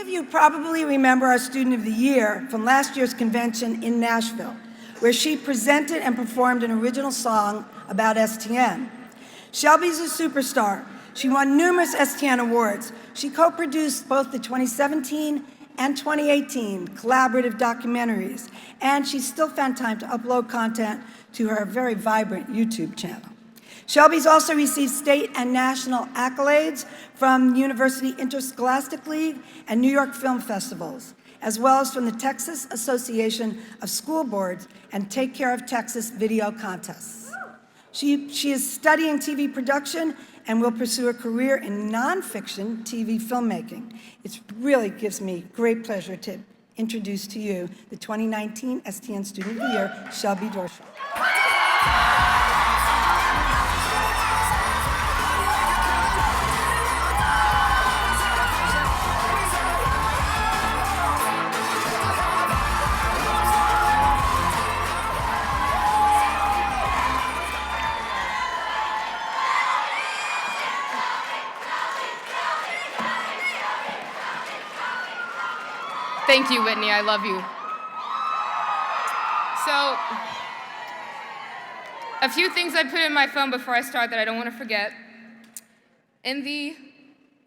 of you probably remember our Student of the Year from last year's convention in Nashville, where she presented and performed an original song about STN. Shelby's a superstar. She won numerous STN awards. She co-produced both the 2017 and 2018 collaborative documentaries, and she still found time to upload content to her very vibrant YouTube channel. Shelby's also received state and national accolades from University Interscholastic League and New York Film Festivals, as well as from the Texas Association of School Boards and Take Care of Texas video contests. She is studying TV production and will pursue a career in nonfiction TV filmmaking. It really gives me great pleasure to introduce to you the 2019 STN Student of the Year, Shelby Doroshow. Thank you, Whitney. I love you. So, a few things I put in my phone before I start that I don't want to forget. In the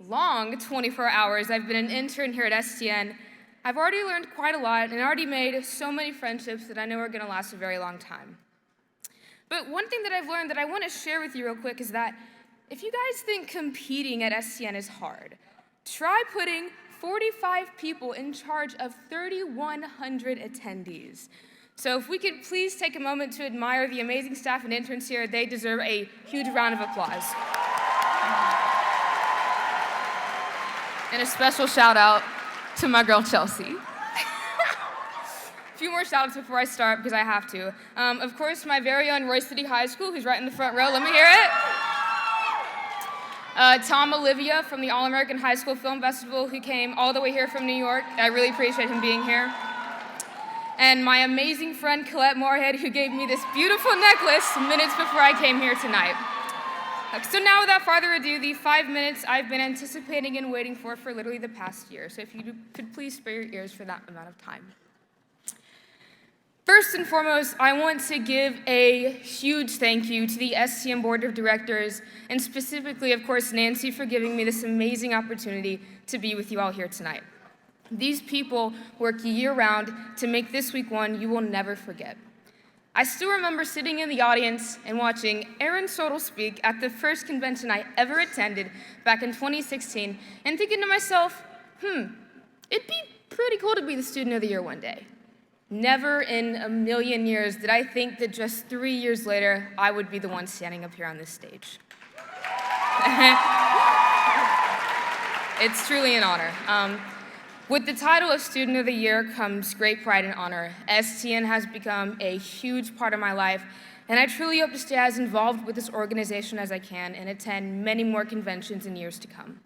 long 24 hours I've been an intern here at STN, I've already learned quite a lot and already made so many friendships that I know are going to last a very long time. But one thing that I've learned that I want to share with you real quick is that if you guys think competing at STN is hard, try putting 45 people in charge of 3,100 attendees. So if we could please take a moment to admire the amazing staff and interns here, they deserve a huge round of applause. And a special shout out to my girl Chelsea. A few more shout outs before I start because I have to. Of course, my very own Royce City High School, who's right in the front row, let me hear it. Tom Olivia from the All-American High School Film Festival, who came all the way here from New York. I really appreciate him being here. And my amazing friend Colette Moorhead, who gave me this beautiful necklace minutes before I came here tonight. So now, without further ado, the 5 minutes I've been anticipating and waiting for literally the past year. So if you could please spare your ears for that amount of time. First and foremost, I want to give a huge thank you to the STN Board of Directors, and specifically, of course, Nancy for giving me this amazing opportunity to be with you all here tonight. These people work year-round to make this week one you will never forget. I still remember sitting in the audience and watching Aaron Sodal speak at the first convention I ever attended back in 2016, and thinking to myself, it'd be pretty cool to be the Student of the Year one day. Never in a million years did I think that just 3 years later, I would be the one standing up here on this stage. It's truly an honor. With the title of Student of the Year comes great pride and honor. STN has become a huge part of my life, and I truly hope to stay as involved with this organization as I can and attend many more conventions in years to come.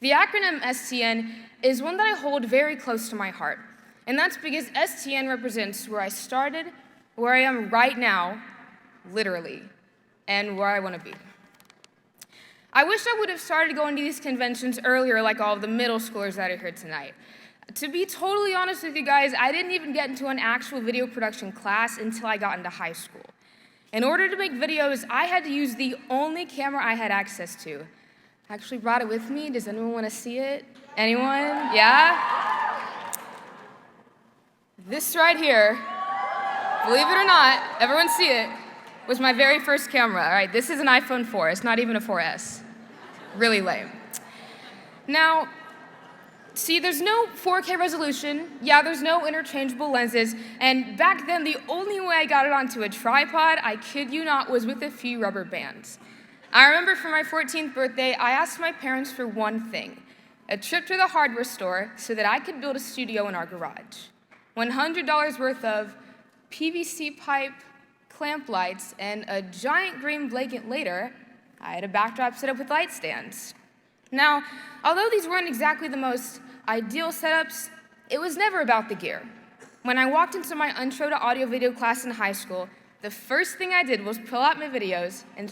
The acronym STN is one that I hold very close to my heart. And that's because STN represents where I started, where I am right now, literally, and where I want to be. I wish I would have started going to these conventions earlier like all of the middle schoolers that are here tonight. To be totally honest with you guys, I didn't even get into an actual video production class until I got into high school. In order to make videos, I had to use the only camera I had access to. I actually brought it with me. Does anyone want to see it? Anyone? Yeah? This right here, believe it or not, everyone see it, was my very first camera. All right, this is an iPhone 4. It's not even a 4S. Really lame. Now, see, there's no 4K resolution. Yeah, there's no interchangeable lenses. And back then, the only way I got it onto a tripod, I kid you not, was with a few rubber bands. I remember for my 14th birthday, I asked my parents for one thing, a trip to the hardware store so that I could build a studio in our garage. $100 worth of PVC pipe, clamp lights, and a giant green blanket later, I had a backdrop set up with light stands. Now, although these weren't exactly the most ideal setups, it was never about the gear. When I walked into my intro to audio video class in high school, the first thing I did was pull out my videos and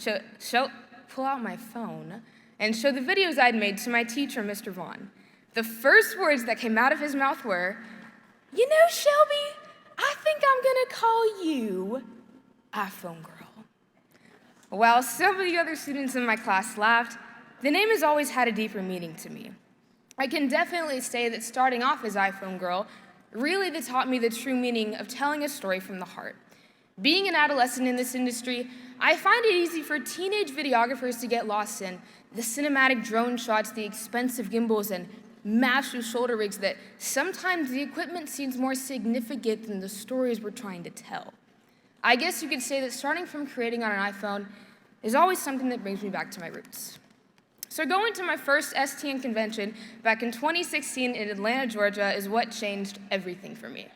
pull out my phone and show the videos I'd made to my teacher, Mr. Vaughn. The first words that came out of his mouth were, "You know, Shelby, I think I'm gonna call you iPhone Girl." While some of the other students in my class laughed, the name has always had a deeper meaning to me. I can definitely say that starting off as iPhone Girl really taught me the true meaning of telling a story from the heart. Being an adolescent in this industry, I find it easy for teenage videographers to get lost in the cinematic drone shots, the expensive gimbals, and massive shoulder rigs that sometimes the equipment seems more significant than the stories we're trying to tell. I guess you could say that starting from creating on an iPhone is always something that brings me back to my roots. So going to my first STN convention back in 2016 in Atlanta, Georgia is what changed everything for me.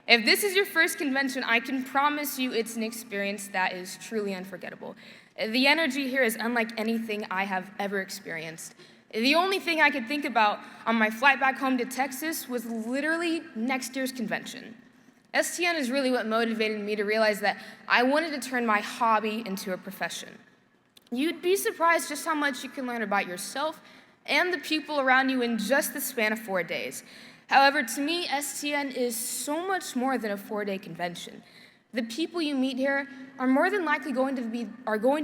If this is your first convention, I can promise you it's an experience that is truly unforgettable. The energy here is unlike anything I have ever experienced. The only thing I could think about on my flight back home to Texas was literally next year's convention. STN is really what motivated me to realize that I wanted to turn my hobby into a profession. You'd be surprised just how much you can learn about yourself and the people around you in just the span of 4 days. However, to me, STN is so much more than a 4-day convention. The people you meet here are more than likely going to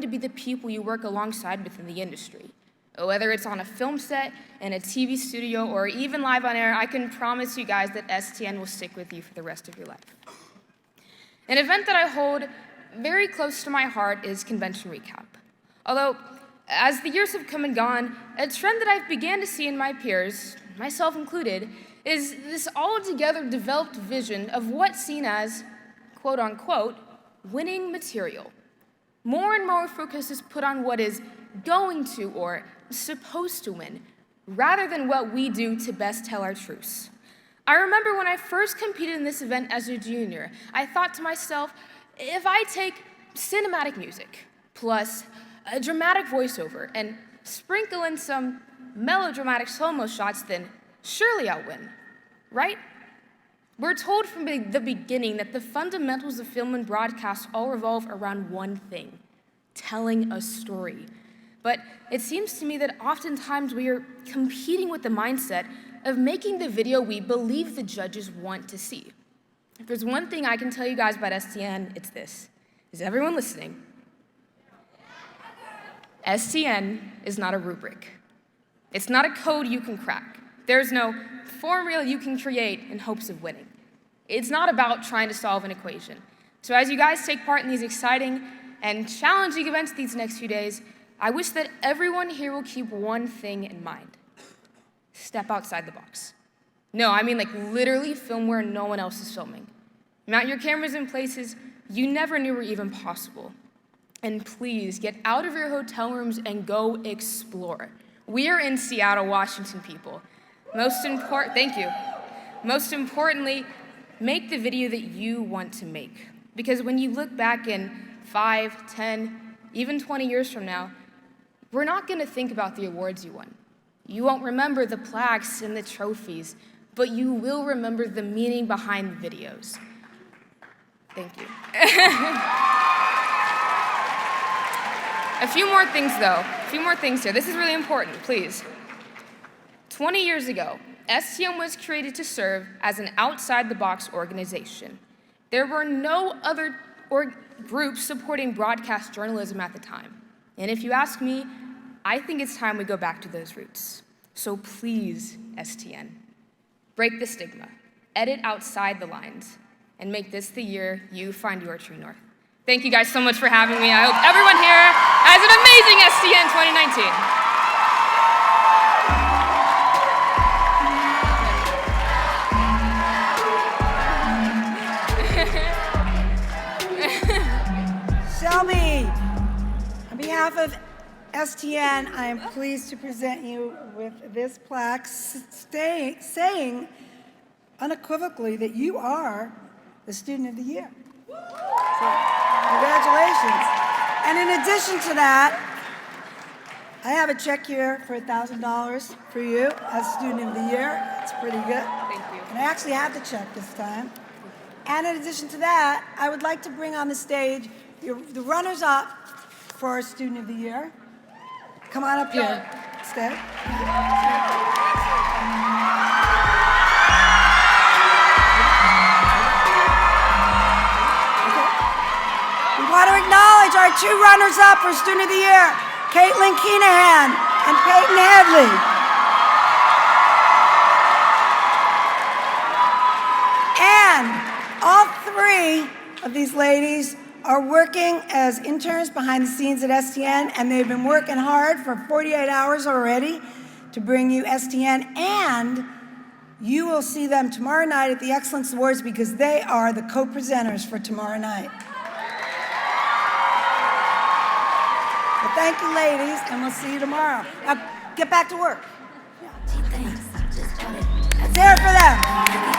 be the people you work alongside within the industry. Whether it's on a film set, in a TV studio, or even live on air, I can promise you guys that STN will stick with you for the rest of your life. An event that I hold very close to my heart is Convention Recap. Although, as the years have come and gone, a trend that I've began to see in my peers, myself included, is this all-together developed vision of what's seen as, quote-unquote, winning material. More and more focus is put on what is going to or supposed to win, rather than what we do to best tell our truths. I remember when I first competed in this event as a junior, I thought to myself, if I take cinematic music, plus a dramatic voiceover, and sprinkle in some melodramatic slow-mo shots, then surely I'll win, right? We're told from the beginning that the fundamentals of film and broadcast all revolve around one thing: telling a story. But it seems to me that oftentimes we are competing with the mindset of making the video we believe the judges want to see. If there's one thing I can tell you guys about STN, it's this. Is everyone listening? STN is not a rubric. It's not a code you can crack. There's no formula you can create in hopes of winning. It's not about trying to solve an equation. So as you guys take part in these exciting and challenging events these next few days, I wish that everyone here will keep one thing in mind. Step outside the box. No, I mean like literally film where no one else is filming. Mount your cameras in places you never knew were even possible. And please get out of your hotel rooms and go explore. We are in Seattle, Washington, people. Thank you. Most importantly, make the video that you want to make. Because when you look back in 5, 10, even 20 years from now, we're not gonna think about the awards you won. You won't remember the plaques and the trophies, but you will remember the meaning behind the videos. Thank you. A few more things here. This is really important, please. 20 years ago, STN was created to serve as an outside-the-box organization. There were no other groups supporting broadcast journalism at the time. And if you ask me, I think it's time we go back to those roots. So please, STN, break the stigma, edit outside the lines, and make this the year you find your true north. Thank you guys so much for having me. I hope everyone here has an amazing STN 2019. Shelby, on behalf of STN, I am pleased to present you with this plaque saying unequivocally that you are the Student of the Year. So, congratulations. And in addition to that, I have a check here for $1,000 for you as Student of the Year. That's pretty good. Thank you. And I actually have the check this time. And in addition to that, I would like to bring on the stage the runners-up for our Student of the Year. Come on up here, stay. our two runners-up for Student of the Year, Caitlin Keenahan and Peyton Headley. And all three of these ladies are working as interns behind the scenes at STN, and they've been working hard for 48 hours already to bring you STN, and you will see them tomorrow night at the Excellence Awards because they are the co-presenters for tomorrow night. Well, thank you, ladies, and we'll see you tomorrow. Now, get back to work. Let's hear it for them.